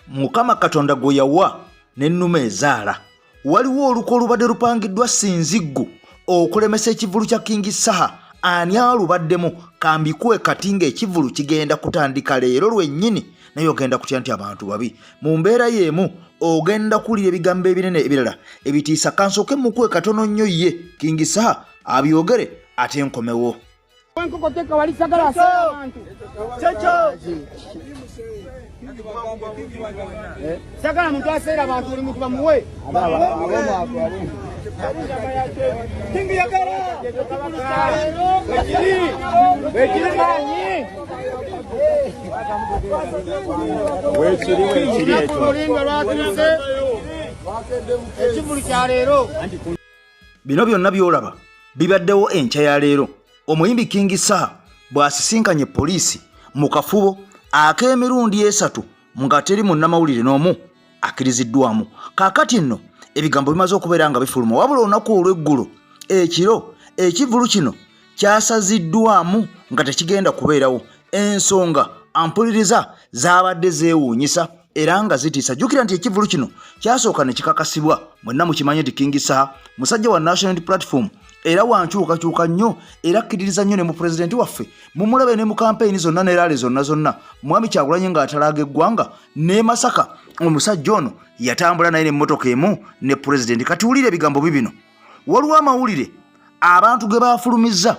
Mukama Katonda gwe yawa n'ennume ezaala. Waliwo oluko olubadde lupangiddwa Sinziggu okulemesa ekivulu kya King Saha. Ani alubaddemu kambikuwe kati ng'ekivulu kigenda kutandika leero lwennyini naye ogenda kutya nti abantu babi. Mu mbeera y'emu ogenda kuwulira ebigambo ebinene ebirala ebitiisa kansooke mukuwe katono nnyo ye King Saha abyogere ate nkomewo. Sagala muntu aseera abantu buli muntu bamuwe Kingi yagala bino byonna byolaba bibaddewo enkya ya leero. Omuyimbi King Saha bw'asisinkanye poliisi mu kafubo ak'emirundi esatu nga teri munnamawulire n'omu akkiriziddwamu. Kaakati nno ebigambo bimaze okubeera nga bifuluma wabula olunaku olw'eggulo ekiro ekivulu kino kyasaziddwamu nga tekigenda kubeerawo. Ensonga ampuliriza zaabadde zeewuunyisa era nga zitiisa. Jjukira nti ekivulu kino kyasooka ne kikakasibwa. Mwenna mukimanye nti King Saha musajja wa National Unity Platform era wankyukakyuka nnyo era akkiririza nnyo ne mu pulezidenti waffe mumulabe ne mu kampeyini zonna n'eraale zonna Mwami Kyagulanyi ng'atalaaga eggwanga ne Masaka. Omusajja ono yatambula naye n'emmotoka emu ne pulezidenti. Kati wulira ebigambo bibino. Waliwo amawulire abantu ge baafulumizza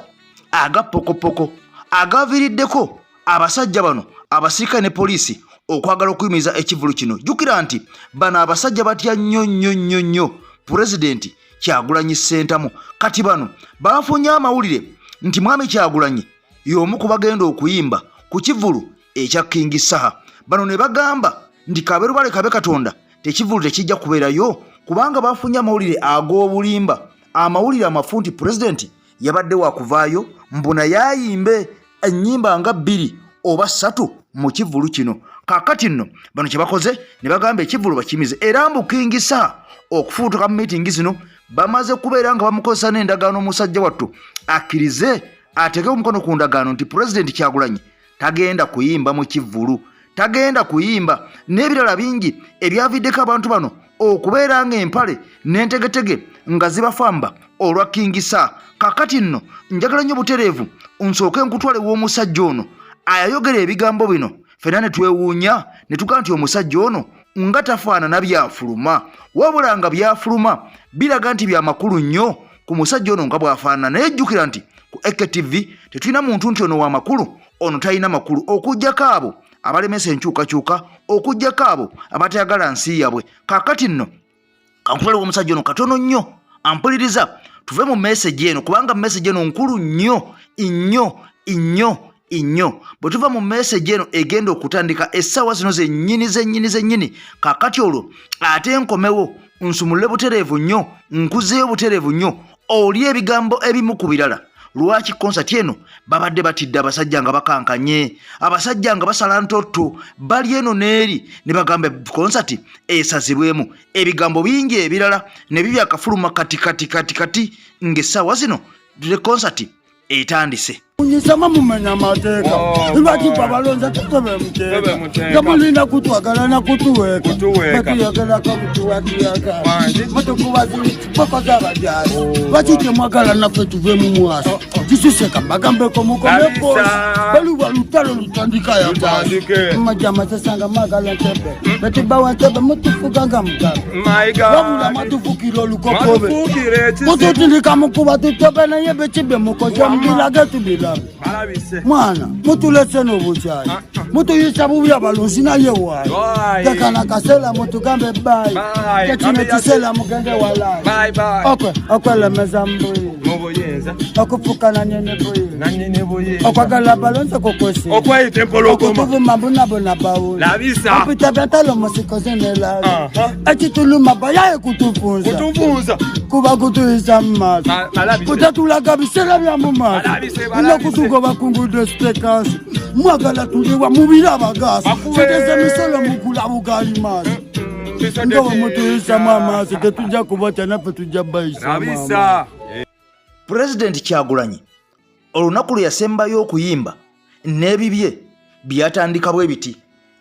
aga pokopoko agaviiriddeko abasajja bano abasirikale ne poliisi okwagala okuyimiriza ekivulu kino. Jjukira nti bano abasajja batya nnyo pulezidenti Kyagulanyi Ssentamu. Kati bano bafunye amawulire nti Mwami Kyagulanyi y'omu ku bagenda okuyimba ku kivulu ekya King Saha. Bano ne bagamba nti kaberubale kabe Katonda tekivulu tekijja kubeerayo kubanga bafunye amawulire ag'obulimba, amawulire amafu nti pulezidenti yabadde wakuvaayo mbuna yayimbe ennyimba nga 2 oba 3 mu kivulu kino. Kaakati nno bano kye bakoze ne bagamba ekivulu bakimize era mbu King Saha okufuutuka mu miitingi zino bamaze kubeera nga bamukozesa n'endagaano omusajja wattu akkirize ateeke omukono ku ndagaano nti pulezidenti Kyagulanyi tagenda kuyimba mu kivulu, tagenda kuyimba. N'ebirala bingi ebyaviddeko abantu bano okubeera ng'empale n'entegetege nga zibafamba olwa King Saha. Kaakati nno njagala nnyo butereevu nsooke nkutwale w'omusajja ono ayayogera ebigambo bino ffenna ne twewuunya ne tugaa nti omusajja ono nga tafaanana byafuluma wabula nga byafuluma biraga nti byamakulu nnyo ku musajja ono nga bw'afaanana. Naye jjukira nti ku EKTV tetulina muntu nti ono wa makulu, ono talina makulu, okuggyako abo abalemesa enkyukakyuka, okuggyako abo abatayagala nsi yabwe. Kaakati nno kankutwale w'omusajja ono katono nnyo ampuliriza tuve mu message eno kubanga message eno nkulu nnyo. Bwe tuva mu message eno egenda okutandika essaawa zino zennyini. Kaakati olwo ate nkomewo nsumulule butereevu nnyo, nkuzeeyo butereevu nnyo oli ebigambo ebimu ku birala. Lwaki konsati eno babadde batidde abasajja nga bakankanye, abasajja nga basala ntotto bali eno n'eri ne bagamba konsati esazibwemu. Ebigambo bingi ebirala ne bibya akafuluma kati ng'essaawa zino konsati etandise. Unyisama mumenya mateeka lwaki babalonza tutobe muteeka gamulinda kutwagala na kutuweka batuyagalako mutuwakiyaga mutukubazi poko z'abajaasi lwaki temwagala naffe tuve mu mwaso tususeka bagambeko mukomeko baluba lutalo lutandika yatandike majama sasanga magala ntebe betubawa ntebe mutufuga nga mugabe wabula matufukira olukokobe mututindika mukuba tutobe naye bekibe mukoze mbilage tubila mwana mutulese n'obukyayi mutuyisa bubi abalunzi naye waayo tekana kaseera mutugambe bbayi tekino kiseera mugende walayi okwelemeza mubuyinza okufukana nyene buyinza okwagala balonze kukwesi okweyita empologoma okutuvuma mbunabona bawula opita byatalo musikoze nelabi ekituluma bayaye kutufunza kuba kutuyisa mumaaso kutatulaga biseera bya mumaaso kutugoba kungude stekansi mwagala tuliwa mubira abagasi teteze misolo mukula bugali mazi ngo mutuyisa mamazi tetujja kubata naffe tujja bayisa mama. President Kyagulanyi olunaku lwe yasembayo okuyimba n'ebibye byatandika bwe biti.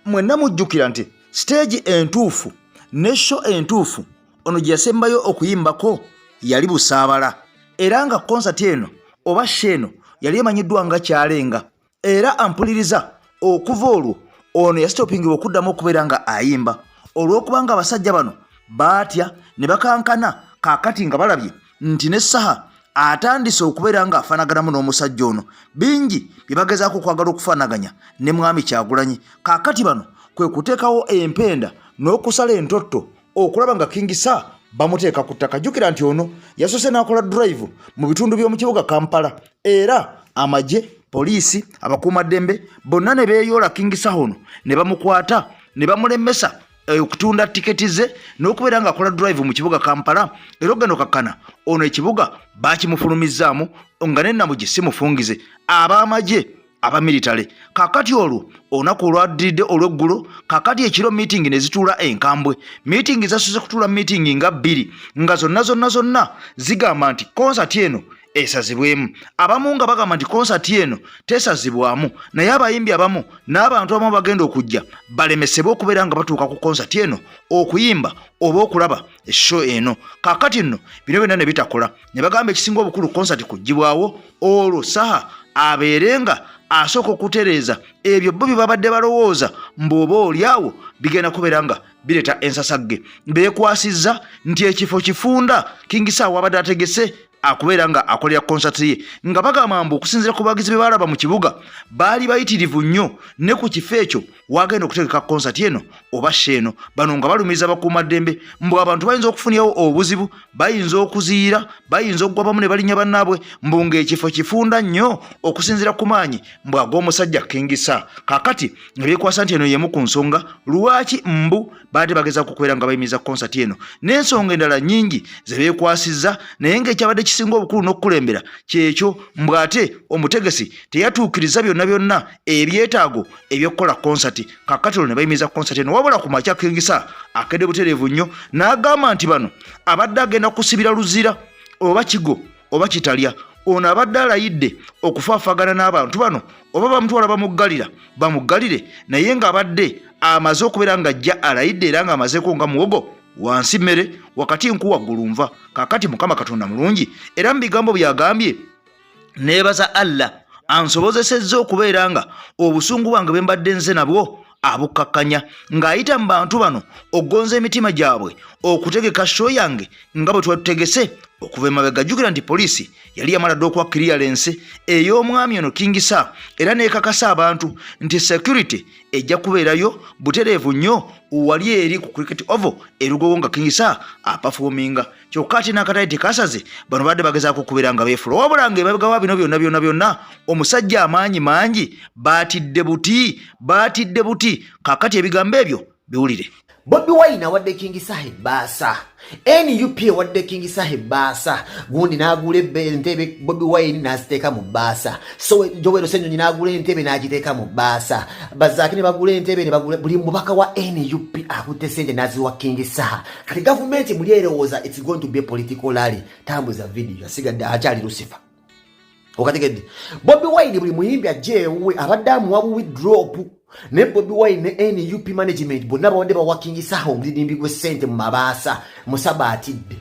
Mwenna mujjukira nti stage entuufu ne show entuufu ono gye yasembayo okuyimbako yali Busaabala, era nga konsati eno oba sheeno yali emanyiddwa nga Kyalenga, era ampuliriza okuva olwo ono yasitopingibwa okuddamu okubeera nga ayimba olw'okubanga abasajja bano baatya ne bakankana kaakati nga balabye nti ne Saha atandise okubeera nga afaanaganamu n'omusajja ono. Bingi bye bagezaako okwagala okufaanaganya ne mwami Kyagulanyi, kaakati bano kwe kuteekawo empenda n'okusala entotto okulaba nga King Sir bamuteeka ku ttaka. Jjukira nti ono yasose n'akola drive mu bitundu by'omu kibuga Kampala, era amagye, poliisi, abakuumaddembe bonna ne beeyoola King Sir ono ne bamukwata ne bamulemesa okutunda tiketi ze n'okubeera nga akola drive mu kibuga Kampala. Era ogenda okakkana ono ekibuga baakimufulumizzaamu nga nennamugi simufungize ab'amagye abamilitale. Kaakati olwo olunaku olwaddiridde olw'eggulo, kaakati ekiro meeting ne zituula enkambwe. Meeting zasose kutuula meeting nga 2 nga zonna zigamba nti konsati eno esazibwemu. Abamu nga bagamba nti konsati eno tesazibwamu, naye abayimbi abamu n'abantu abamu bagenda okujja balemesebwe okubeera nga batuuka ku konsati eno okuyimba oba okulaba eshow eno. Kaakati nno bino byonna ne bitakola, ne bagamba ekisinga obukulu konsati kuggibwawo olwo Saha abeerenga asooka okutereeza ebyo bo bye babadde balowooza mb'oba oliawo bigenda kubeera nga bireeta ensasagge. Beekwasizza nti ekifo kifunda King Sir wabadde ategese akubeera nga akolera konsati ye, nga bagamba mbu okusinziira ku bagizi be balaba mu kibuga baali bayitirivu nnyo ne ku kifo ekyo wagenda okutegeka konsati eno oba sheeno. Bano nga balumiriza abakuumaddembe mbu abantu bayinza okufunirawo obuzibu, bayinza okuziira, bayinza okugwa bamu ne balinnya bannaabwe, mbu ng'ekifo kifunda nnyo okusinziira ku maanyi mbu ag'omusajja King Sir. Kaakati nga beekwasa nti eno y'emu ku nsonga lwaki mbu baadde bagezaako okubeera nga bayimiriza konsati eno, n'ensonga endala nnyingi ze beekwasizza, naye ng'ekyabadde kisinga obukulu n'okukulembera kyekyo mbu ate omutegesi teyatuukiriza byonna ebyetaago eby'okukola konsati. Kaakati olwo ne bayimiriza konsati eno, wabula ku makya King Sir akedde butereevu nnyo n'agamba nti bano abadde agenda kusibira luzira oba kigo oba kitalya. Ono abadde alayidde okufaafagana n'abantu bano oba bamutwala bamuggalire, naye ng'abadde amaze okubeera nga ajja alayidde era ng'amazeeko nga muwogo wansi mmere wakati nku waggulu nva. Kaakati Mukama Katonda mulungi, era mu bigambo byagambye neebaza Allah ansobozesezza okubeera nga obusungu bwange bwe mbadde nze nabwo abukakkanya, ng'ayita mu bantu bano okugonza emitima gyabwe okutegeka show yange nga bwe twatutegese okuva emabega. Jjukira nti poliisi yali yamala dde okuwa clearance ey'omwami ono King Sir, era n'ekakasa abantu nti security ejja kubeerayo butereevu nnyo wali eri ku cricket oval erugowo nga King Sir apafominga. Kyokka ate n'akatale tekasaze, bano badde bagezaako okubeera nga beefula, wabula ng'emabega wa bino byonna omusajja amaanyi mangi baatidde buti. Kaakati ebigambo ebyo biwulire. Bobi Wine wadde King Sir ebbaasa, NUP wadde King Sir ebbaasa, gundi n'agula entebe Bobi Wine n'aziteeka mu bbaasa, so Joel Ssenyonyi n'agula entebe n'agiteeka mu bbaasa, Bazaaki ne bagula entebe ne bagula, buli mubaka wa NUP akutte ssente n'aziwa King Sir. Kati gavumenti muli erowooza it's going to be a political rally. Tambuza video asigadde akyali Lucifer. Okategedde Bobi Wine buli muyimbi ajje ewuwe abadde amuwa withdraw ne Bobi Wine ne NUP management bonna bawande bawa King Sir omulidimbi gw'essente mu mabaasa musaba atidde.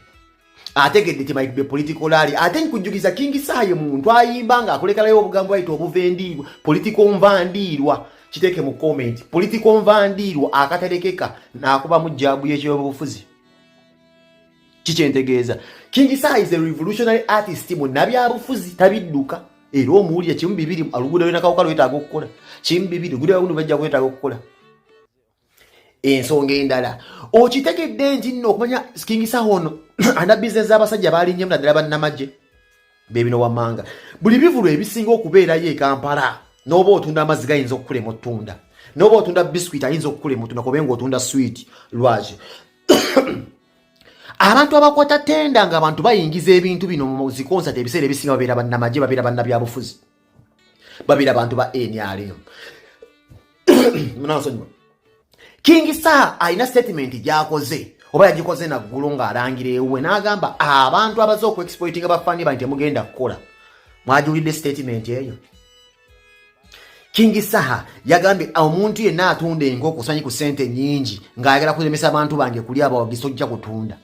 Ategedde ti might be political rally. Ate nkujjukiza King Sir ye muntu ayimba nga akolekalayo obugambo ayita obuvendiirwa, political nvandiirwa. Kiteeke mu comment, political nvandiirwa akaterekeka n'akuba mu jjaabu y'ekyobufuzi. Kikyentegeeza King Sir is a revolutionary artist mu nabyabufuzi tabidduka. Era omuwulira kimu bibiri aluguudo lwena kawuka lwetaaga okukola, kimu bibiri gudo wawundi bajja kwetaaga okukola. Ensonga endala okitegedde nti nno okumanya King Sir ono ana bizinesi z'abasajja baalinnye mu naddala bannamagye beebino wammanga. Buli bivulu ebisinga okubeerayo e Kampala n'oba otunda amazzi gayinza okukulema ottunda, n'oba otunda biscuit ayinza okukulema ottunda kobe ng'otunda sweet lwaki. Abantu abakwata tenda nga abantu bayingiza ebintu bino mu zikonsati ebiseera ebisinga babeera bannamagye, babeera bannabyabufuzi, babeera abantu ba NRM. King Sir alina statement gy'akoze oba yagikoze naggulu ng'alangira ewuwe n'agamba abantu abaze okuexploitinga bafani banti temugenda kukola. Mwagiwulidde statement eyo? King Saha yagambye omuntu yenna atunda enkoko sanyi ku sente nyingi ng'ayagala kulemesa abantu bange kuli abawagizi tojja kutunda.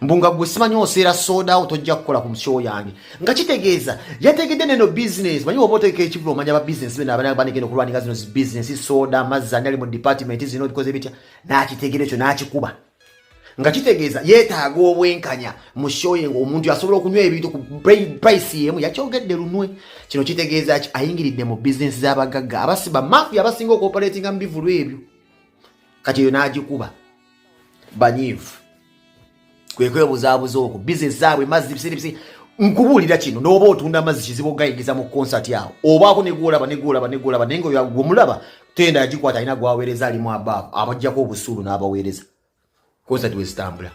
Mbunga gwe simanyi oseera soda otojja kukola ku show yange. Nga kitegeeza yategedde neno business manyi oba oteeka ekivulo omanya ba business bena abana banegenda okulwaninga zino business soda amazzi ali mu department zino bikoze bitya n'akitegera ekyo n'akikuba. Nga kitegeeza yeetaaga obwenkanya mu show ye ng'omuntu asobola okunywa ebintu ku price yemu yakyogedde lunwe. Kino kitegeeza ayingiridde mu business z'abagagga abasiba mafia abasinga okoperatinga mu bivulu ebyo. Kati yo n'agikuba banyivu kwekwe buzaabuza okwo business zaabwe mazzi bisiribisi nkubulira kino n'oba otunda amazzi kizibu gayigiza mu concert yawo obaako negulaba nengo yagumulaba tenda yagikwata alina gwaweereza alimu abaavu abajjako obusuulu n'abaweereza concert wezitambula.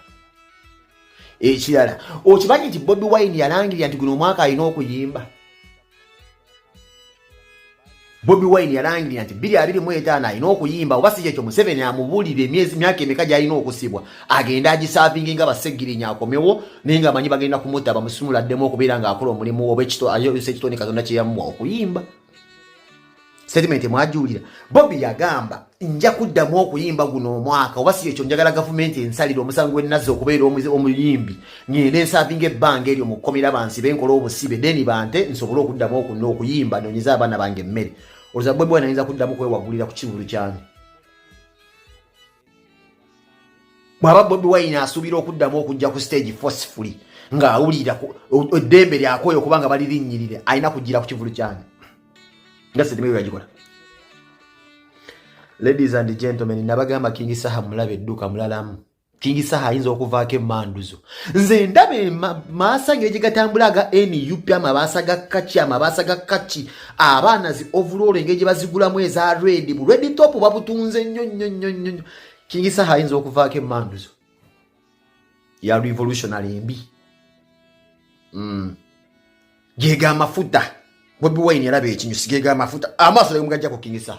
Ekirala okimanyi nti Bobi Wine yalangirira nti guno omwaka alina okuyimba. Bobi Wine yalangirira nti 2025 alina okuyimba oba si kyekyo Museveni amubuulira emyaka emeka gy'alina okusibwa agenda agisaavingi nga basegirinya akomewo naye nga amanyi bagenda kumutta bamusumuladdemu okubeera ng'akola omulimu oba ekitone Katonda kye yamuwa okuyimba. Statement mwajuulira Bobi yagamba nja kuddamu okuyimba guno omwaka oba si ekyo njagala gavumenti ensalire omusango gw'ennazzi okubeera omuyimbi ngende ensaavinga ebbanga eryo mu kkomera bansi benkola obusibe deni bante nsobole okuddamu okuyimba nonyeza abaana bange emmere. Olowooza Bobi Wine ayinza kuddamu kwewagulira ku kivulu kyange? Bw'aba Bobi Wine asuubira okuddamu okujja ku stage forcefully ng'awulira eddembe lyakoyo kubanga balirinyirire alina kujjira ku kivulu kyange. Ladies and gentlemen, nabagamba King Saha mulabe edduuka mulalamu. King Saha ayinza okuvaako emmanduzo. Nze ndabe maasa ngeri gye gatambulaga NUP amabaasa ga kaki abaana zi overall engeri gye bazigulamu eza red bu red top babutunze nnyo. King Saha ayinza okuvaako emmanduzo ya revolutionary embi. Gega amafuta Bobi Wine yalabe ekinyusi gega amafuta amaaso temugajja ku King Saha.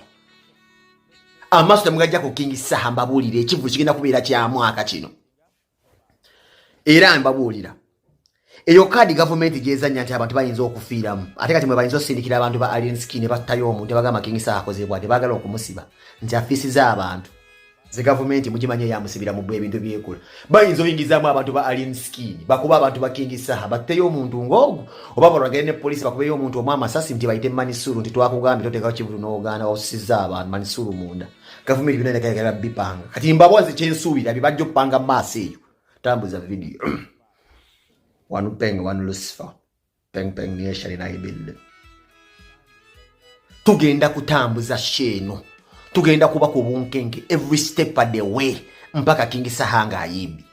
Amaaso temugajja ku King Saha mbabuulira ekivu kigenda kubeera kya mwaka kino. Era mbabuulira eyo kadi gavumenti gyezannya nti abantu bayinza okufiiramu ate kati mwe bayinza osindikira abantu ba alien skin battayo omuntu bagamba King Saha akoze bwate baagala okumusiba nti afisiza abantu ze gavumenti mugimanye yamusibira mu ebintu byekola bayinza oyingizaamu abantu ba alien skin bakuba abantu ba King Saha batteyo omuntu ng'ogwo oba balwagire ne poliisi bakubeyo omuntu omu amasasi nti bayite Manisuru nti twakugambye toteekawo kivulu n'ogaana osizza abantu Manisuru munda gavumenti byonna nekayagala bipanga kati mbabozi kyensuubira bibajja okupanga mu maaso eyo tambuza video wanu peng wanu Lucifer peng niye shalina ibille tugenda kutambuza sheno tugenda kuba ku bunkenge every step of the way mpaka King Saha ng'ayimbi.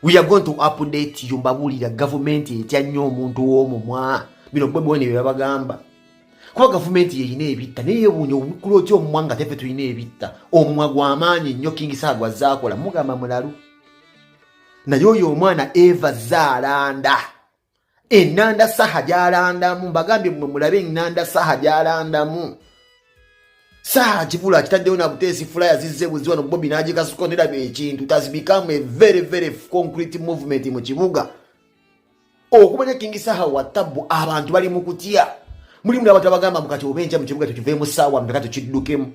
We are going to update you mbabulira government etya nnyo omuntu w'omumwa bino Bobi Wine byabagamba kuba government yeyina ebitta naye bunyo obukulu otyo omumwanga tefe tuyina ebitta omumwa gw'amaanyi nnyo King Saha gwazaakola mugamba mulalu naye oyo omwana Eva zaalanda ennanda Saha gy'alandamu mbagambye mmwe mulabe ennanda Saha gy'alandamu Saha kivula kitaddeyo na buteesi flyer zizze buzi wano Bobi n'agikasuko nerabe ekintu it has become a very concrete movement mu kibuga okumanya King Saha watabu abantu bali mu kutya mulimu abantu abagamba mukati obenja mu kibuga tukiveemu saawa mpaka tukiddukemu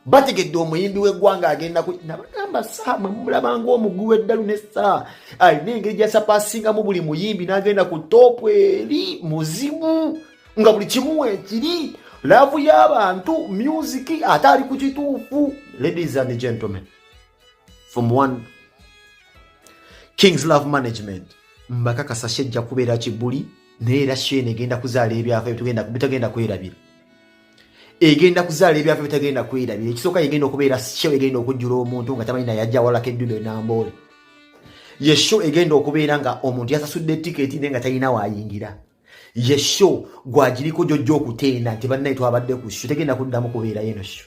bategedde omuyimbi w'eggwanga agenda ku nabagamba Saha mwe mulabanga omuggu w'eddalu ne Saha alina engeri gy'asapasingamu buli muyimbi n'agenda ku topu eri muzibu nga buli kimu ekiri love y'abantu music atali ku kituufu. Ladies and gentlemen, from one King's Love Management mbakakasa shejja kubeera kibuli neera shene egenda kuzaala ebyafa bitagenda kwerabira egenda kuzaala ebyafa bitagenda kwerabira ekisooka egenda okubeera show egenda okujjula omuntu nga tamanyi naye ajja walako eddulo enamboole ye show egenda okubeera nga omuntu yasasudde tiketi nenga talina waayingira ye show gwagiriko jojjo okutenda nti bannaye twabadde ku show tegenda kuddamu kubeera yeno show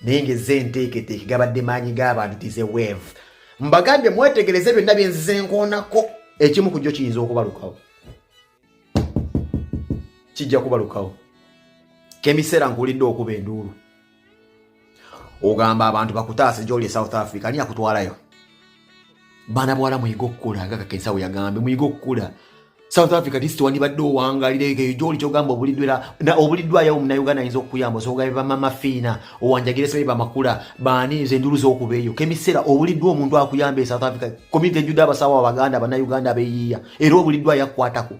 naye ngeze enteeketeeke gabadde maanyi g'abantu tize wave mbagambye mwetegereze byonna byenzize nkoonako ekimu ku jjo kiyinza okubalukawo kijja kubalukawo kemisera nkulidde okuba enduulu ogamba abantu bakutaase gy'oli e South Africa ani akutwalayo baana bwala muyiga okukula nga kakensawo yagambe muyiga okukula South Africa this one baddo wangalire joli chogamba obuliddwa ya mu Uganda inzo okuyamba so gabe mama fina owanjagire sebe bamakula bani ze ndulu zo kubeyo kemisera obuliddwa omuntu akuyambe South Africa community juda basawa abaganda bana Uganda beyiya era obuliddwa yakwatako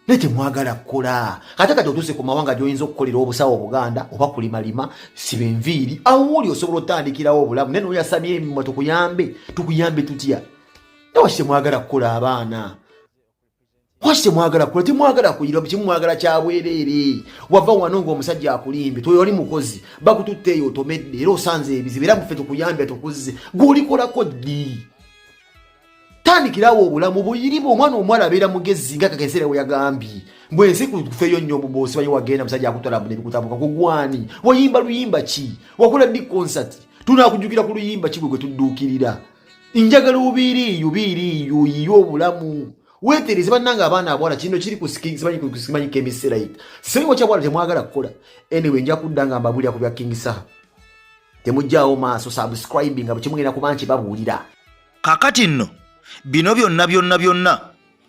nete mwagala kukola kataka totuse ku mawanga joyinza okukolera obusawo Buganda oba kulimalima sibe nviri awuli osobola otandikirawo obulamu neno yasabye emmo tukuyambe tutya nawashe mwagala kukola abaana washe mwagala kukola timwagala kuyira kimwagala kyabwerere wava wanongo omusajja akulimbe toyoli mukozi bakututteyo otomedde era osanze ebizibera mufe tukuyambe tukuze gulikola koddi tandikirawo obulamu buyiribo omwana omwala abeera mugezi nga kakesere we yagambye mbwensi kufeyo nnyo bosi bayi wagenda musajja akutwala bune bikutabuka kugwani wayimba luyimba ki wakola big concert tunakujukira ku luyimba ki gwe tudduukirira njagala ubiri yuyo obulamu wetereze bannanga abaana abwala kino kiri ku simanyi kemisera ita simanyi kya bwala temwagala kukola anyway nja kuddanga mbabulya ku bya King Saha temujjaawo maaso subscribing abo kimugenda kubanki babuulira kakati nno bino byonna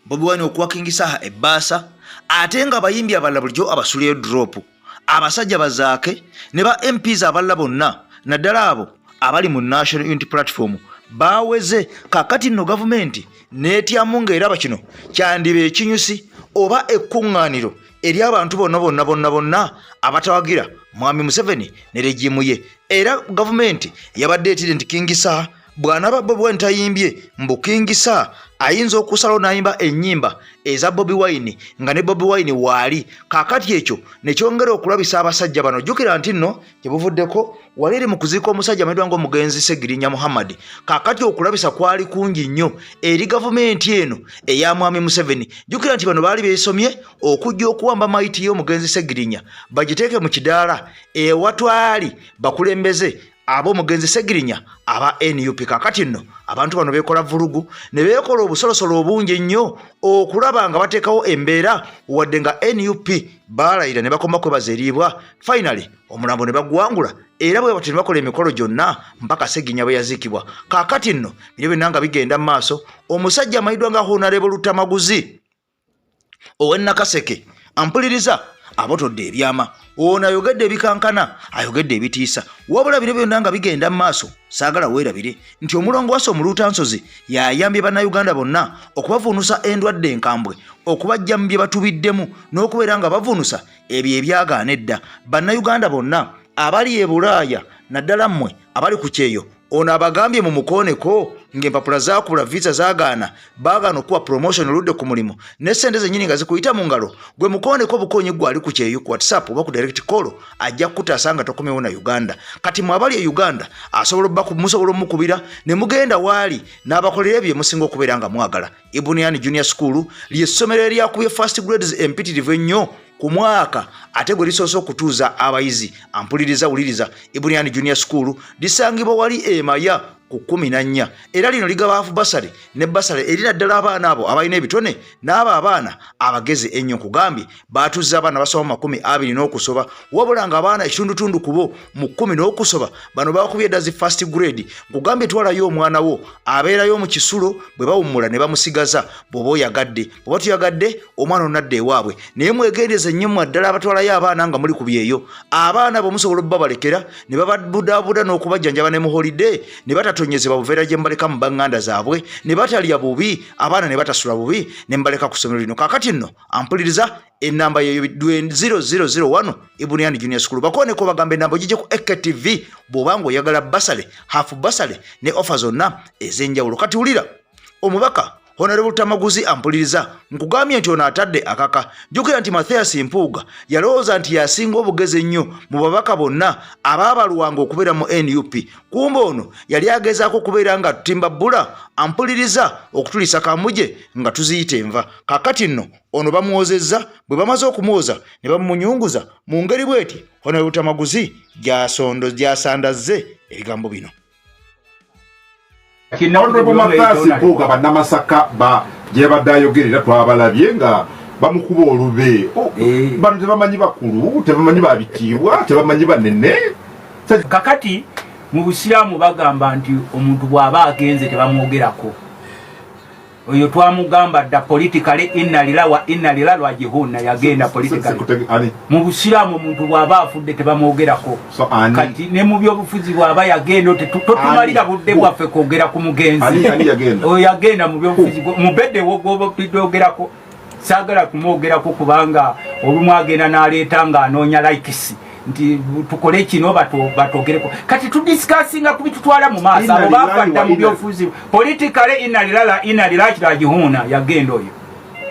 Bobi Wine okuwa King Saha ebbaasa ate nga abayimbi abalala bulijjo abasuleyo drop abasajja bazaake ne ba MPs abalala bonna naddala abo abali mu National Unity Platform baweze kakati nno gavumenti netyamu ng'eraba kino kyandibe ekinyusi oba ekkuŋŋaaniro eri abantu bonna abatawagira Mwami Museveni ne regimu ye era gavumenti yabadde etire nti King Saha bwana Bobi Wine tayimbye mbu King Saha ayinza okusalawo n'ayimba ennyimba eza Bobi Wine nga ne Bobi Wine waali kakati ekyo nekyongera okulabisa abasajja bano jjukira nti nno kyebuvuddeko waliri mu kuziika omusajja amedwa ng'omugenzi Ssegirinya Muhammad kakati okulabisa kwali kungi nnyo eri gavumenti eno eya Mwami Museveni jjukira nti bano baali beesomye okujja okuwamba mayiti y'omugenzi Ssegirinya bagiteeke mu kidaala ewatwali bakulembeze abo mugenzi Ssegirinya aba NUP kakati nno abantu bano bekola vulugu ne bekola obusolosolo obungi nnyo okulaba nga bateekawo embeera wadde nga NUP balayira ne bakoma kwebazeriibwa finally omulambo ne bagwangula era bwe batyo ne bakola emikolo gyonna mpaka Ssegirinya bwe yaziikibwa kakati nno bino byonna nga bigenda mu maaso omusajja amayidwa nga Honorable Lutamaguzi ow'Ennakaseke ampuliriza abotodde ebyama ono ayogedde ebikankana ayogedde ebitiisa wabula bino byonna nga bigenda mu maaso saagala weerabire nti omulongo wase Omuluutansozi yayambye bannayuganda bonna okubavuunusa endwadde enkambwe okubajja mu bye batubiddemu n'okubeera nga bavuunusa ebyo ebyagaana edda bannayuganda bonna abali e Bulaaya naddala mmwe abali ku kyeyo ono abagambye mu mukooneko ng'empapula zaakubula visa zaagaana baagaana okuwa promotion oludde ku mulimu ne ssente zennyini nga zikuyita mu ngalo gwe mukooneko obukoonyi gwe ali ku kyeyo ku WhatsApp oba ku direct call ajja kukutaasa nga tokomyewo na Uganda kati mwe abali e Uganda musobola omukubira ne mugenda waali n'abakolera ebyo musinga okubeera nga mwagala Ibuniani Junior School ly'essomero eryakubye first grades empitirivu ennyo ku mwaka ate gwe lisoose okutuuza abayizi ampuliriza wuliriza Ibuniani Junior School lisangibwa wali Emaya ku 14 era lino ligaba basale ne basale erina ddala abaana abo abalina ebitone n'abo abaana abagezi ennyo kugambye baatuzza abaana basoma 20 n'okusoba wabula nga abaana ekitundutundu kubo mu 10 n'okusoba bano bakubye ddazi first grade kugambye twalayo omwana wo abeerayo mu kisulo bwe bawummula ne bamusigaza bw'oba oyagadde bw'oba tuyagadde omwana onadde ewaabwe naye mwegendeze nnyo mu ddala abatwalayo abaana nga muli ku byeyo abaana abo musobola obbabalekera ne bababudaabuda n'okubajjanjaba ne mu holiday ne batatonyezebwa buveera gye mbaleka mu baŋŋanda zaabwe ne batalya bubi abaana ne batasula bubi ne mbaleka ku ssomero lino kaakati nno ampuliriza ennamba yeyo 0001 Ibuniani Junior School bakooneko bagamba ennamba ogijje ku EKTV bw'oba ng'oyagala basale hafu basale ne ofa zonna ez'enjawulo kati wulira omubaka Honorable Lutamaguzi ampuliriza nkugambye nti ono atadde akaka jjukira nti Mathias Mpuuga yalowooza nti yasinga obugezi ennyo mu babaka bonna abaabalwanga okubeera mu NUP kumbe ono yali agezaako okubeera nga tutimba bbula ampuliriza okutulisa kamuje nga tuziyita enva kakati nno ono bamuwozezza bwe bamaze okumuwoza ne bamunyunguza mu ngeri bweti Honorable Lutamaguzi gyasandazze ebigambo bino Honorable Mathias Mpuuga bannamasaka gyebadde ayogerera twabalabye nga bamukuba olube bano tebamanyi bakulu tebamanyi babitiibwa tebamanyi banene kakati mu Busiraamu bagamba nti omuntu bw'aba agenze tebamwogerako oyo twamugamba dda politically innalila wa innalila lwa jihuna yagenda politically mu busiramu omuntu bw'aba afudde tebamwogerako kati ne mu byobufuzi bw'aba yagenda totumalira budde bwaffe kwogera ku mugenzi oyo yagenda mu byobufuzi mu bedde wogwogerako saagala kumwogerako kubanga olumu agenda n'aleeta ng'anoonya likes nti tukole kino batogereko kati tudiscussinga kubitutwala mu maaso abo bafadda mu byobufuzi politically inalila kirajihuna yagenda oyo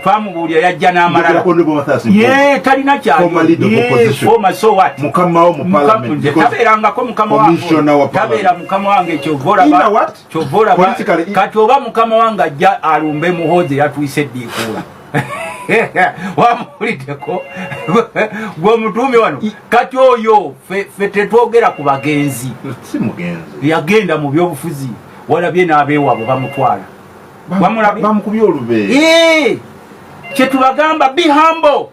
twamubuulira yajja n'amalala ye talina kyafoma so what tabeerangako mukama wange tabeera mukama wange kyovolaba kati oba mukama wange ajja alumbe muhoze yatwise eddiikuula wamuliddeko gwomutuumi wano kati oyo fe tetwogera ku bagenzi yagenda mu byobufuzi walabye n'abeewabwe bamutwala bamukubye olube kyetubagamba be humble.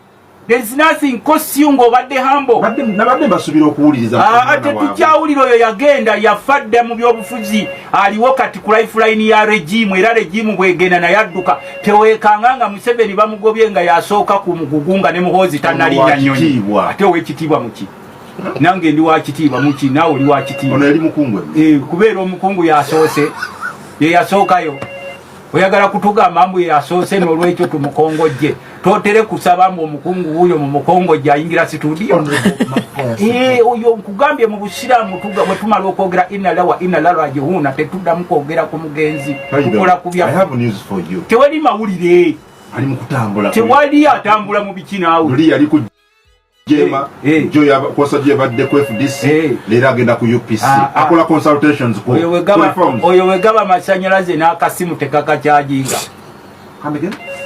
There is nothing cost you ng'obadde humble. Nabadde basubira okuwuliriza ate tukyawulira oyo yagenda yafadde mu byobufuzi aliwo kati ku lifeline ya regimu era regimu bwegenda naye adduka teweekanga nga Museveni bamugobye nga yasooka ku mugugu nga ne muhoozi tannalinnya nnyonyi ate ow'ekitiibwa muki nange ndi wa kitiibwa muki naawe oli wa kitiibwa ono yali mukungu kubeera omukungu yasoose ye yasookayo oyagala kutugamba mbu yasoose n'olwekyo tumukongojje totere kusaba mu omukungu huyo mu mukongojje ayingira studio oyo nkugambye mu busiraamu bwe tumala okwogera inna lawa jihuna tetuddamu kwogera ku mugenzi tukola kubya tewali mawulire ali mu kutambula tewali atambula mu biki naawe oli yali ku jema jo ya kosaje badde ku FDC lera agenda ku UPC akola consultations ko oyo wegaba masanyalaze n'akasimu tekakakyajinga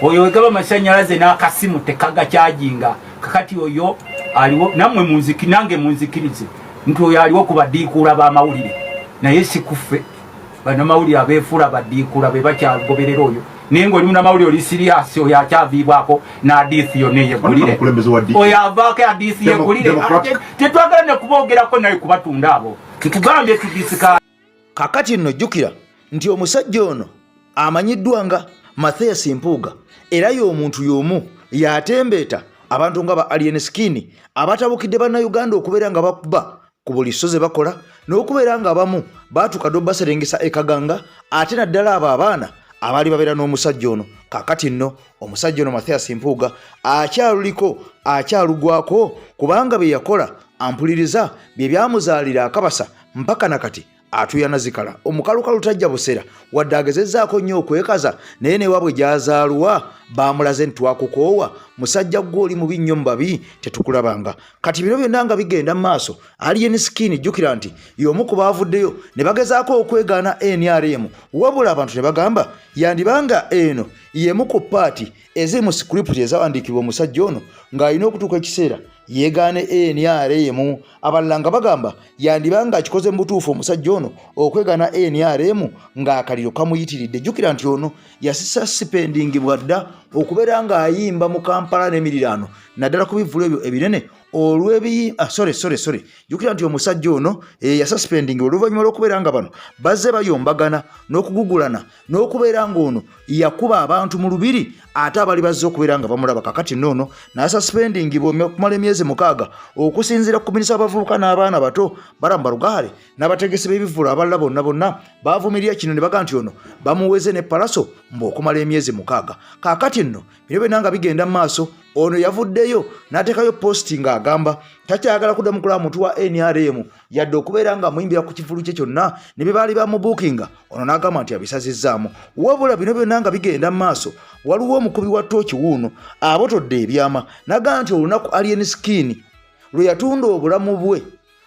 oyo wegaba masanyalaze n'akasimu tekakakyajinga kakati oyo aliwo namwe munziki nange munzikirize nti oyo aliwo kubadiikula b'amawulire naye sikuffe bano mawulire abeefula badiikula be bakyagoberera oyo naye ng'oli munamawulire oli siriasi oyo akyaviibwako n'adiisi yonna eyegulire oyo avaako adiisi yegulire tetwagala ne kuboogerako naye kubatunda abo tutugambye tudisika kakati nno jjukira nti omusajja ono amanyiddwa nga Mathias Mpuuga era y'omuntu y'omu yatembeeta abantu nga ba Alien Skin abatabukidde bannayuganda okubeera nga bakuba ku buli soze bakola n'okubeera nga abamu baatuka do baserengesa ekaganga ate naddala abo abaana abaali babeera n'omusajja ono kakati nno omusajja ono Mathias Mpuuga akyaluliko akyalugwako kubanga bye yakola ampuliriza bye byamuzaalira akabasa mpaka nakati atuyana zikala omukalukalu tajja busera wadde agezezzaako nnyo okwekaza naye ne wabwe gyazaalwa baamulaze ntitwakukoowa musajja gw'oli mubi nnyo mu babi tetukulabanga kati bino byonna nga bigenda mu maaso Alien Skin jjukira nti y'omu ku baavuddeyo ne bagezaako okwegaana NRM wabula abantu ne bagamba yandibanga eno y'emu ku paati eziri mu script ezawandiikibwa omusajja ono ng'alina okutuuka ekiseera yegaane NRM abalala nga bagamba yandibanga akikoze mu butuufu omusajja ono okwegaana NRM ng'akaliro kamuyitiridde jjukira nti ono yasisa sipendingibwa dda okubeera ng'ayimba mu Kampala n'emiriraano naddala ku bivvulo ebyo ebinene sorry jjukira nti omusajja ono yasuspendingibwa oluvannyuma lw'okubeera nga bano bazze bayombagana n'okugugulana n'okubeera ng'ono yakuba abantu mu lubiri ate abali bazze okubeera nga bamulaba kakati noono n'asuspendingibwa okumala emyezi 6 okusinziira ku minisita w'abavubuka n'abaana bato Baramba Rugare n'abategesi b'ebivvulo abalala bonna baavumirira kino ne baga nti ono bamuweze ne palaso okumala emyezi 6 kakati nno bino byonna nga bigenda mu maaso ono yavuddeyo n'ateekayo positi ng'agamba takyagala kuddamu kulaba muntu wa NRM yadde okubeera nga muyimbira ku kivulu kye kyonna ne bye baali bamubuukinga ono n'agamba nti abisazizzaamu wabula bino byonna nga bigenda mu maaso waliwo omukubi wa tooki wuuno abotodde ebyama n'agamba nti olunaku Alien Skin lwe yatunda obulamu bwe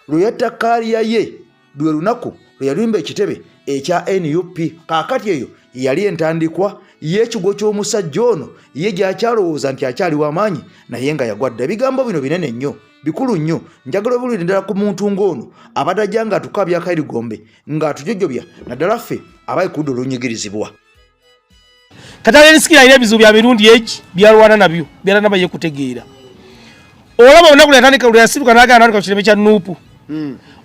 lwe yatta kaaliya ye lwe lunaku lwe yalimba ekitebe ekya NUP kaakati eyo yali entandikwa y'ekigo ky'omusajja ono ye gy'akyalowooza nti akyali w'amaanyi naye nga yagwadde ebigambo bino binene nnyo bikulu nnyo njagala obulire ddala ku muntu ng'ono abadde ajja ng'atukabya akayirigombe ng'atujojjobya naddala ffe abayi ku ludda olunyigirizibwa kati Alien Skin alina ebizibu bya mirundi egi byalwana nabyo byalana baye kutegeera olaba olunaku lwatandika lwe yasibuka n'agenda n'atandika ku kireme kya nuupu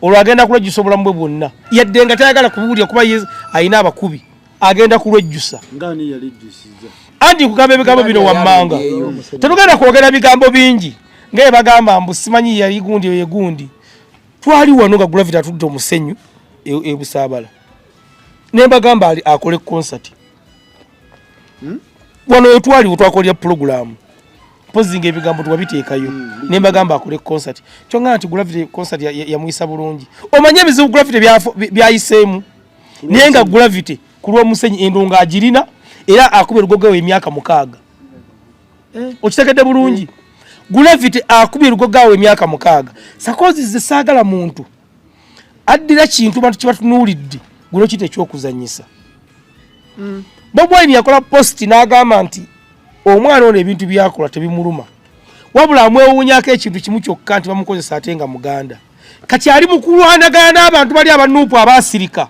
olwo agenda kulejjusa obulamu bwe bwonna yadde nga tayagala kubuulira kuba alina abakubi agenda kulwejjusa ngani yalijjusiza anti kugamba ebigambo bino wammanga tetugenda kwogera bigambo bingi ngaye bagamba mbu simanyi yali gundi ye gundi twali wano nga Gravity atudde omusenyu ebusaabala ne bagamba ali akole concert wano etwali utwakolya program pozinga ebigambo twabiteekayo ne bagamba akole concert kyonga nti Gravity concert ya muisa bulungi omanye ebizibu Gravity byayiseemu naye nga Gravity kulwa omusenyu endonga agirina era akubye lugogo emyaka 6 okitegedde bulungi Gravity akubye lugogo emyaka 6 sakozi zisagala muntu addira kintu bantu kibatunulidde guno kite kyokuzanyisa Bob Wine yakola post n'agamba nti omwana ono ebintu byakola tebimuluma wabula amwewuunyako ekintu kimu kyokka nti bamukozesa ate nga muganda kati ali mukulwanagana n'abantu bali abanuupu abaasirika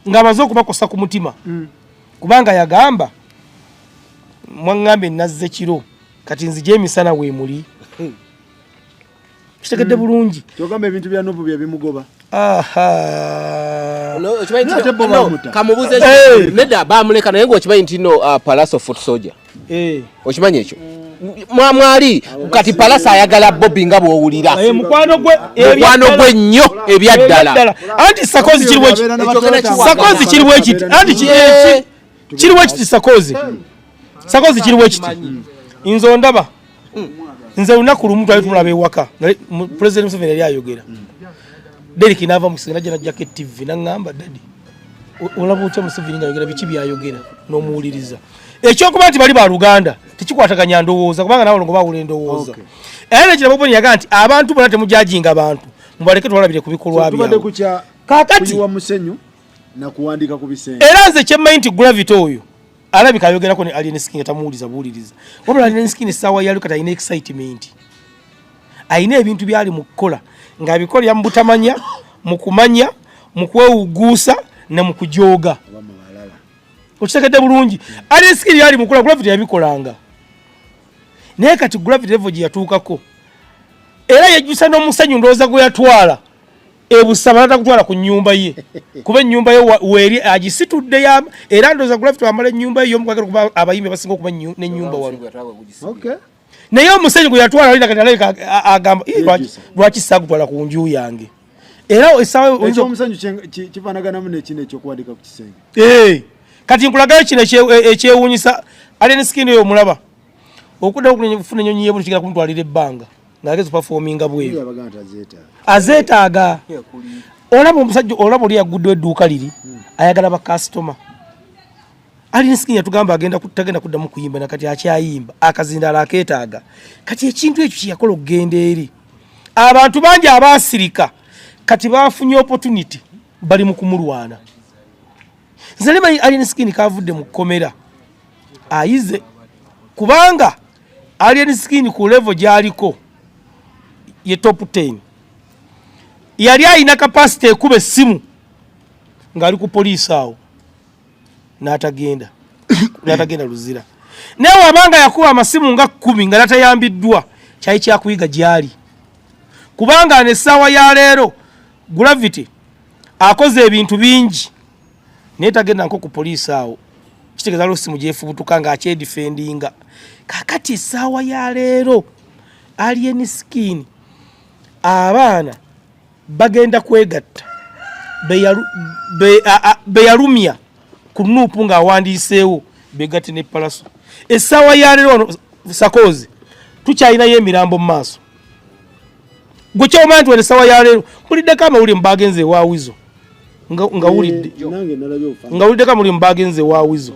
ng'amaze okubakosa ku mutima kubanga yagamba mwaŋŋambe nazze kiro kati nzije emisana weemuli kitegedde bulungi kyogamba ebintu bya Nuupu bye bimugoba kamubuze nedda bamuleka naye ng'okimanyi nti no Palace Foot Soldier okimanyi ekyo mwali kati Palace ayagala Bobby nga bw'owulira mukwano gwe nnyo ebyaddala anti sakozi kiriwo ekiti anti kiriwo ekiti sakozi kiriwo ekiti nze ondaba nze lunaku lumu twali tumulaba ewaka President Museveni yali ayogera Derek n'ava mu kiseera najja TV n'aŋŋamba dadi olaba otya Museveni ng'ayogera biki byayogera n'omuwuliriza ekyokuba nti bali ba Luganda tekikwataganya ndowooza kubanga nawe olongo bawula endowooza era nekirabo boni yaga nti abantu bonna temujajinga bantu mubaleke twalabire ku bikolwa byabwe kakati wa musenyu na kuwandika ku bisenge era nze kyemmanyi nti Gravity oyo alabika ayogerako ne Alien Skin tamuwuliza buwuliriza wabula Alien Skin essaawa yali kati alina excitement alina ebintu byali mu kukola ng'abikolera mu butamanya mu kumanya mu kwewuguusa ne mu kujooga okitegedde bulungi Alien Skin yali mu kukola Gravity yabikolanga naye kati Gravity level gye yatuukako era yejjusa n'omusenyu ndowooza gwe yatwala ebusaba natakutwala ku nnyumba ye kuba ennyumba ye weeri agisitudde era ndowooza Gravity amala ennyumba ye y'omukwagala kuba abayimbi basinga okuba n'ennyumba wano naye omusenyu gwe yatwala alina kati alabika agamba lwaki saagutwala ku nju yange era essaawa omusenyu kifaanaganamu nekino ekyokuwandika ku kisenge kati nkulagayo kino ekyewuunyisa Alien Skin oyo omulaba okuddayo okufuna ennyonyi ye buli kigenda kumutwalira ebbanga ng'agezi performinga bweru azeetaaga olaba omusajja olaba oli yaguddewo edduuka liri ayagala bakasitoma Alien Skin yatugamba tagenda kuddamu kuyimba nakati akyayimba akazindala akeetaaga kati ekintu ekyo kyeyakola okugenda eri abantu bangi abaasirika kati baafunye opportunity bali mu kumulwana nze nemanyi Alien Skin kavudde mu kkomera ayize kubanga Alien Skin ku level gy'aliko ye top 10 yali ayina capacity ekuba essimu ng'ali ku poliisi awo n'atagenda luzira naye wabanga yakuba amasimu nga 10 nga natayambiddwa kyali kyakuyiga gy'ali kubanga n'essaawa ya leero Gravity akoze ebintu bingi naye tagenda nko ku poliisi awo kitegeeza lwo essimu gyefubutuka ng'akyedifendinga kakati essaawa ya leero Alien Skin abaana bagenda kwegatta beyalumya ku Nuupu ng'awandiiseewo begatte ne Palaso essaawa ya leero wano sakozi tukyalinayo emirambo mu maaso gwe kyomanyi nti wano essaawa ya leero muliddeko amawulire mu bagenze ewaawizo ngawuliddeko amawulire mu bagenze ewaawizo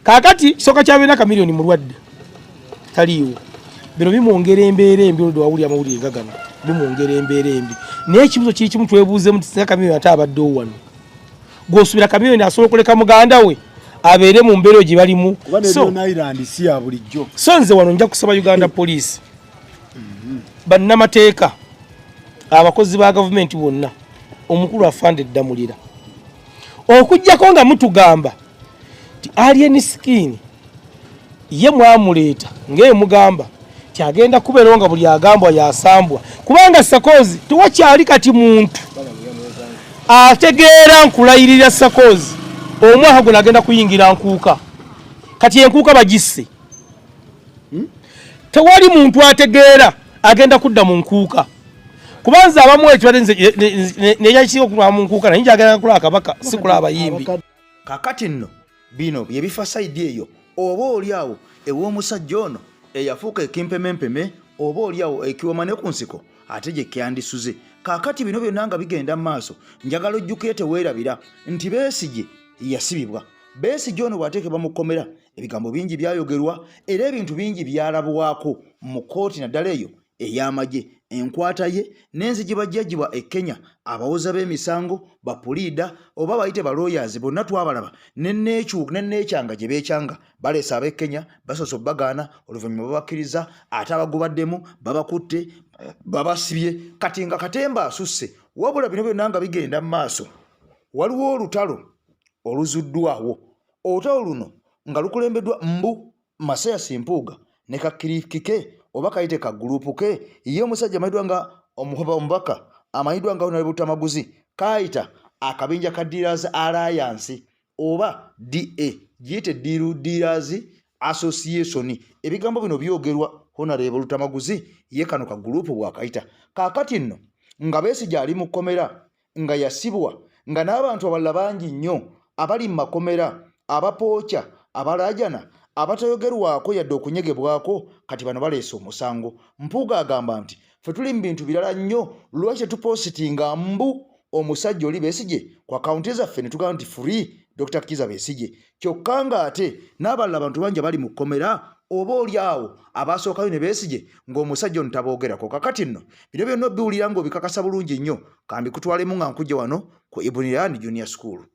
kaakati kisooka kyabeera kamiliyoni mulwadde taliiwo bino bimwongera embeera embi olwo wawulira amawulire nga gano bimwongera embeera embi naye ekibuzo kiri kimu twebuuzemu nti singa kamiliyoni ate abaddewo wano gw'osuubira kamiliyoni asobola okuleka muganda we abeere mu mbeera gye balimu so nze wano nja kusaba Uganda Police bannamateeka abakozi ba gavumenti bonna omukulu afande Ddamulira okujjako nga mutugamba ti Alien Skin ye mwamuleeta ng'emugamba kyagenda kubeerawo nga buli agambwa yasambwa kubanga sakozi tewakyali kati muntu ategeera nkulayirira sakozi omwaka gwe nagenda kuyingira nkuuka kati enkuuka bagisse tewali muntu ategeera agenda kudda mu nkuuka kubanza abamu ekibadde neyakisinga okulaba mu nkuuka naye njagala kulaba kabaka si kulaba abayimbi kakati nno bino byebifa saidi eyo oba oliawo ew'omusajja ono eyafuuka ekimpemempeme oba oliawo ekiwomane ku nsiko ate gye kyandisuze kakati bino byonna nga bigenda mu maaso njagala ojjukire teweerabira nti Besigye yasibibwa Besigye ono bw'ateekebwa mu kkomera ebigambo bingi byayogerwa era ebintu bingi byalabwako mu kkooti naddala eyo ey'amagye enkwata ye n'enzigi bajjajjibwa e Kenya abawoza b'emisango bapuliida oba bayite balooyazi bonna twabalaba nenneekyanga gye beekyanga baleesa ab'e Kenya basoose obbagaana oluvannyuma babakkiriza ate abagubaddemu babakutte babasibye kati nga katemba asusse wabula bino byonna nga bigenda mu maaso waliwo olutalo oluzuddwawo olutalo luno nga lukulembeddwa Mbu Masaya Simpuuga ne Kakirikike oba kayite ka gurupu ke ye omusajja amayidwa nga omubaka amayidwa nga Honorable Tamaguzi kayita akabinja ka Dealers Alliance oba DA giyite Dealers Association ebigambo bino byogerwa Honorable Tamaguzi ye kano ka gurupu bwakayita kakati nno nga Besigye ali mu kkomera nga yasibwa nga n'abantu abalala bangi nnyo abali mu makomera abapookya abalajana abatayogerwako yadde okunyegebwako kati bano baleese omusango Mpuuga agamba nti ffe tuli mu bintu birala nnyo lwaki tupositinga Mbu omusajja oli Besigye ku akaunti zaffe ne tugamba nti free Dr. Kiza Besigye kyokka nga ate n'abalala abantu bangi bali mu kkomera oba oliawo abasookayo ne Besigye ng'omusajja ono taboogerako kakati nno bino byonna biwulira ng'obikakasa bulungi nnyo kambi kutwalemu nga nkujja wano ku Ibn Ryan Junior School.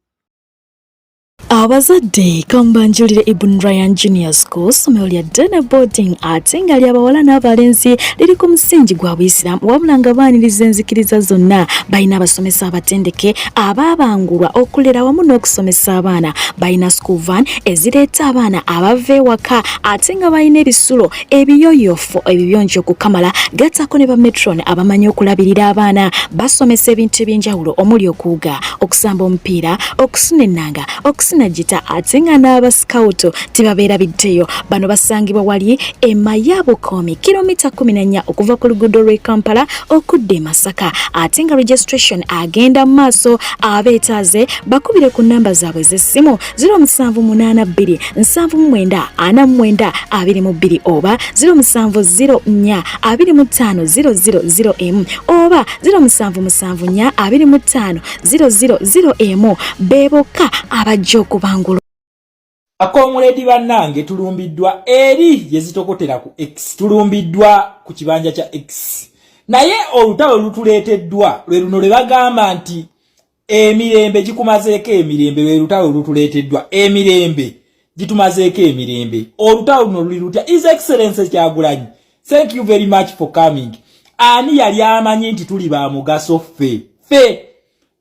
Abazadde kambanjulire Ibn Ryan Junior School somero lya Dana Boarding ate nga ly'abawala n'abalenzi liri ku musingi gwa Buyisiraamu wabula nga baaniriza enzikiriza zonna balina abasomesa abatendeke abaabangulwa okulera wamu n'okusomesa abaana balina school van ezireeta abaana abava ewaka ate nga balina ebisulo ebiyoyofu ebibiyonjo okukamala gattako ne bametron abamanyi okulabirira abaana basomesa ebintu eby'enjawulo omuli okuwuga okusamba omupiira okusuna ennanga okusina gita ate nga n'aba scout tebabeera biddeyo bano basangibwa wali Mayabukomi kilomita 14 okuva ku luguudo lw'e Kampala okudda e Masaka ate nga registration agenda maaso abeetaaze bakubire ku namba zaabwe z'essimu 0782 79 49 oba 0704 25 oba 0774 25 beboka abajja okubangula. Akomuledi bannange tulumbiddwa eri yezitokotera ku X tulumbiddwa ku kibanja kya X naye olutalo lutuleeteddwa lwe luno lwe bagamba nti emirembe gikumazeeko emirembe lwe lutalo lutuleeteddwa emirembe gitumazeeko emirembe olutalo luno luli lutya His Excellency Kyagulanyi thank you very much for coming ani yali amanyi nti tuli ba mugaso ffe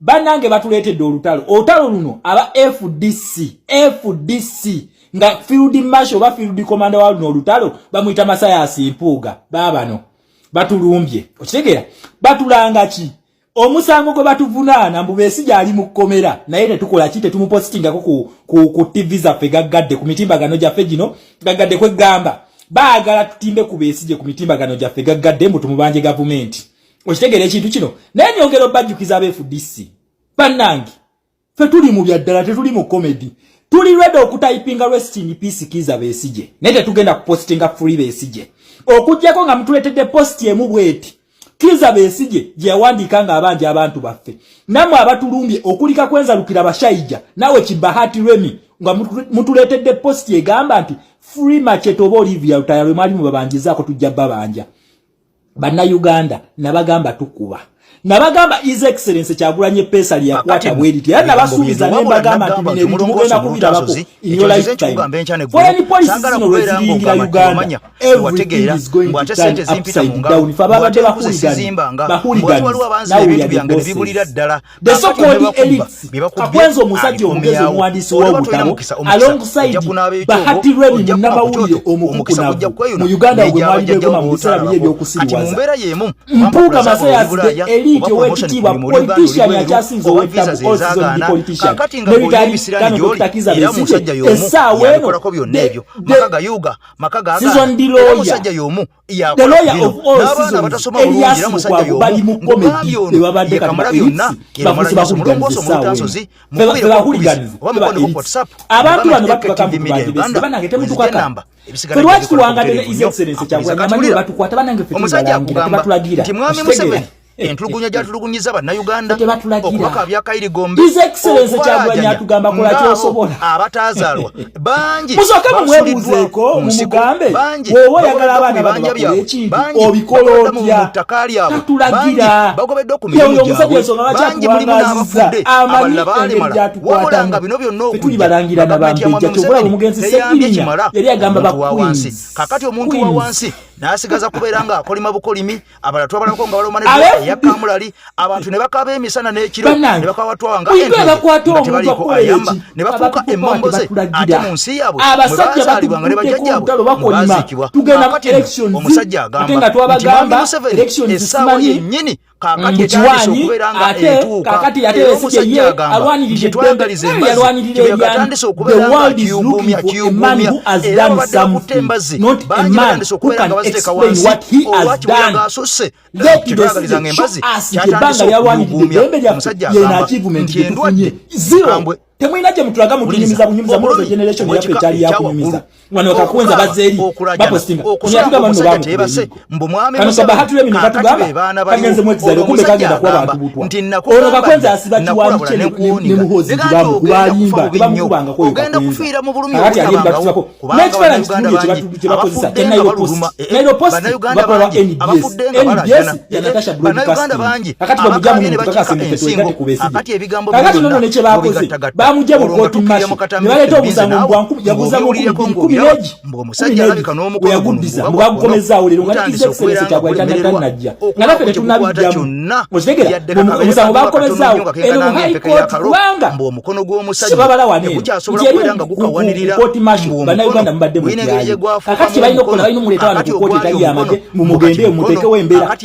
bannange batuleetedde olutalo luno aba FDC nga field marshal ba field commander wa luno olutalo bamuyita Masaya Simpuuga babano batulumbye okitegeera batulanga ki omusango gwe batuvunaana mbu Besigye ali mu kkomera naye tetukola ki tetumupostingako ku TV zaffe gaggadde ku mitimbagano gyaffe gino gaggadde kwegamba baagala tutimbe ku Besigye ku mitimbagano gyaffe gaggadde mbu tumubanje gavumenti okitegeera ekintu kino naye nyongera obajjukiza aba FDC bannange ffe tuli mu byaddala tetuli mu comedy tuli ready okutayipinga rest in peace Kiza Besigye naye tetugenda kupostinga free Besigye okujjako nga mutuletedde post emu bweti Kiza Besigye gye yawandiika nga abanja abantu baffe namwe abatulumbye okulika kwenza lukira bashayija nawe Kibahati Remi nga mutuletedde post egamba nti free Machete oba Olivia Lutaya lwe mwali mubabanjizaako tujja babanja Bannayuganda nabagamba tukuba nabagamba His Excellency Kyagulanyi pesa liyakwata bwediti era nabasuubiza ne bagamba nti bino ebintu mugenda kubirabako in your lifetime foreign policy zino lweziringira Uganda everything is going to turn upside down fa babadde bahuliganiza the so-called elites kakwenza omusajja omugezi omuwandiisi w'obutabo alongside Bahati Remi munnamawulire omukukunavu mu Uganda ogwe mwali begoma mu biseera biri ebyokusiriwaza Mpuuga Masaya azidde elite wekitiibwa politician yakyasinza owetabu olsizoni politician nebitali kano tokutakiza besije essaawa eno season the lawyer of all seasons Elias bali mu comedy ewabadde kama elites bafuzi bakuliganiza essaawa eno bakuliganiza abantu bano batukakamubanje besi banange temutukaka lwaki tuwangadde ne his excellence Kyagulanyi amanyi batukwata banange ffe tebatulagira entulugunya gyatulugunyiza bannayuganda okubaka byakairi gombe his excellence Kyagulanyi atugamba kola kyosobola abatazaalwa bangi musooke mumwebuuzeeko mumugambe woba oyagala abaana bano bakole ekintu obikola otya tatulagira bagobedde oyo omusajja ensonga bakyatuwangaziza amanyi engeri gyatukwatamu fetuli balangira nabambejja kyobulaba omugenzi Segirinya yali agamba baqueens kakati omuntu wa wansi nasigaza kubeera nga akolima bukolimi abala twabalako nga balomane yakamulali abantu ne bakaba emisana n'ekiro ne bakawatwanga ne bafuuka emmomboze ate mu nsi yaabwe abasajja batulibwanga ne bajja gyabwe bazikibwa omusajja agamba twabagamba essaawa yennyini kakati etandise okubeera nga etuuka era omusajja agamba kyetwagaliza embazzi yatandise okubeera nga kiyugumya era babadde bakutte embazzi bangi batandise okubeera nga baziteeka wansi olwakibulaga asusse kyetwagalizanga embazzi kyatandise okuyugumya omusajja agamba nti endwadde zikambwe temwina gye mutulaga mukunyumiza bunyumiza mulozo generation yaffe etali yakunyumiza wano kakwenza bazeri bapostinga yatugamba nno bamutebase kano sabahatule mino katugamba kagenze mwekizale kumbe kagenda kuba bantu butwa ono kakwenza asiba kiwani kye ne muhozi tibamu kubalimba tebamukubanga koyo kakati ali mbatuzako nekifala nkitunye kye bakozesa tenairo post bakola wa NBS ya Natasha Broadcasting kakati bamujamu ne mutukakase muketwegate kubesije kakati nono nekye bakoze bamujja mu koti mashi nibaleta obusango bwanku yaguza mu kumi neji omusajja alabika n'omukono yagudiza mugagukomeza olero ngati kiseserese Kyagulanyi najja ngalafe tunabijjamu otegera omusango bakomezaawo eno high court kubanga omukono gw'omusajja babala wane kukyanga gukawanirira koti mashi bannayuganda mbadde mu kyayi kakati balina okukola balina omuleta wano ku koti etali yamagye mumugende muteekewo embeera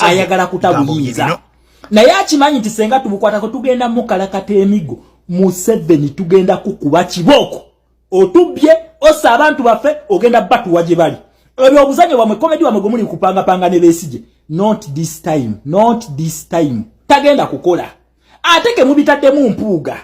ayagala kutabuyinza naye akimanyi nti senga tubukwatako tugenda mukalakata emigo Museveni tugenda kukuba kibooko otubye osa abantu baffe ogenda batuwa gye bali ebyo obuzanyo bwamwe komedi wamwe gomuli kupangapanga ne Besigye not this time tagenda kukola ate kemubitaddemu mpuuga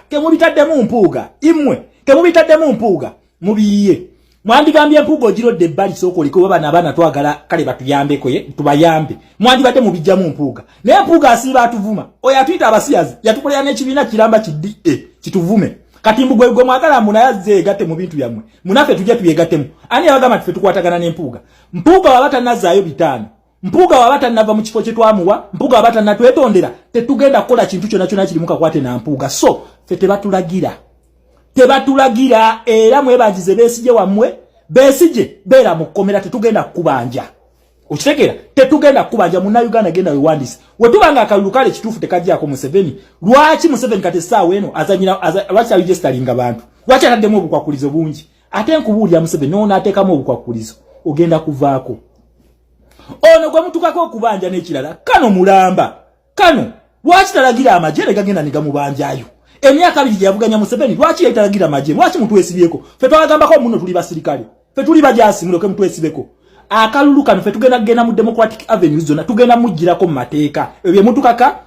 imwe kemubitaddemu mpuuga mubiyiye mwandigambye empuuga ogirodde ebbali sookoliko baba n'abaana twagala kale batuyambeko tubayambe mwandibadde mubijjamu mpuuga naye empuuga asiiba atuvuma oyo atuyita abasiyazi yatukolera n'ekibiina kiramba kiddi kituvume kati mbugwe mwagala munayazze egate mu bintu byammwe munaffe tujja tuyegatemu ani yabagamba tuffe tukwatagana n'empuuga mpuuga wabata nazaayo bitano mpuuga wabata nava mu kifo kye twamuwa mpuuga wabata natwetondera tetugenda kukola kintu kyonna kyonna kiri mukakwate na mpuuga so ffe tebatulagira era mwebagize Besigye wammwe Besigye beera mukomera tetugenda kubanja okitegeera tetugenda kubanja munnayuganda genda wewandise wetubanga akalulu kale kituufu tekajjako Museveni lwaki Museveni kati essaawa eno lwaki aregisteringa bantu lwaki ataddemu obukwakulizo bungi ate nkubuulira Museveni n'onaateekamu obukwakulizo ogenda kuvaako ono gwe mutukako okubanja n'ekirala kano mulamba kano lwaki talagira amagye ne gagenda ne gamubanjayo emyaka 2 yavuganya Museveni lwaki yatalagira amagye lwaki mutwe esibiyeko fe twagambako muno tuli basirikale fe tuli bajasi muloke mutwe esibeko akalulu kano fe tugenda mu Democratic Avenue zona tugenda mujirako mu mateeka ebyo mutukaka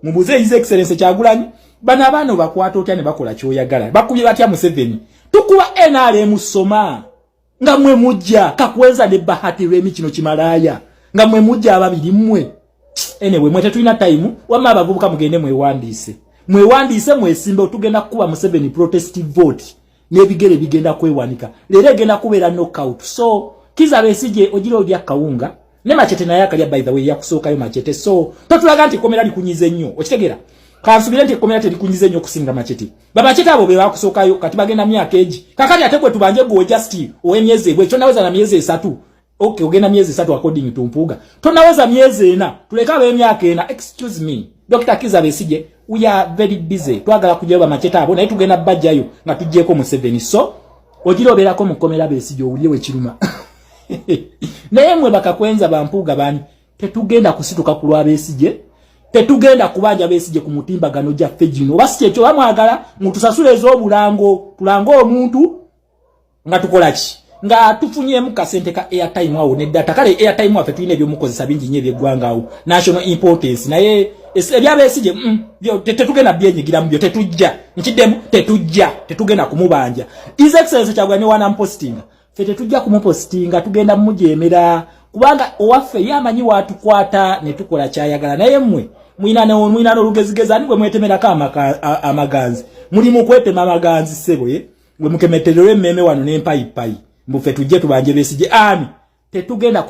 mubuze his excellence Kyagulanyi bana abana bakwata otya ne bakola kyoyagala bakubye batya Museveni tukuba NRM soma nga mwe mujja kakwenza ne Bahati Remi kino kimalaya nga mwe mujja ababiri mmwe anyway mwe tetulina time wama abavubuka mugende mwewandise mwesimbe otugenda kuba Museveni protest vote nebigere bigenda kwewanika lero egenda kubeera knockout so Kiza Besigye ogira olya kawunga ne Machete naye akalya by the way yakusookayo Machete so totulaga nti komera likunyize nnyo okitegera kansubire nti komera likunyize nnyo kusinga Machete Machete abo be bakusookayo kati bagenda myaka eji kakati atekwe tubanje go just owemyeze ebwe kyo naweza na myezi 3 okay ogenda myezi 3 according to mpuuga tonaweza myezi 4 tuleka be myaka 4 excuse me Dr. Kiza Besigye we are very busy twagala kujoba Machete abo naye tugenda bajjayo nga tujjeko Museveni so ogira obeerako mukomera Besigye owulye we kiruma naye mwe bakakwenza bampuuga bani tetugenda kusituka ku lwa Besigye, tetugenda kubanja Besigye ku mutimbagano gyaffe gino. Oba si ekyo bamwagala mutusasule ez'obulango, tulanga omuntu nga tukola ki? Nga tufunyemu kasente ka airtime awo ne data. Kale airtime affe tulina ebyomukozesa bingi nnyo eby'eggwanga awo, national importance. Naye ebya Besigye tetugenda byenyigira mu byo, tetujja nkiddemu, tetugenda kumubanja. His Excellency Kyagulanyi wanampostinga, ffe tetujja kumupostinga, tugenda mujemera kubanga owaffe yamanyi watukwata ne tukola kyayagala. Naye mmwe mwina n'olugezigeza ni bwe mwetemerako amaganzi, muli mu kwetema amaganzi ssebo ye bwe mukemetererwa emmeme wano n'empayipayi mbu ffe tujje tubanje Besigye ani tetugenda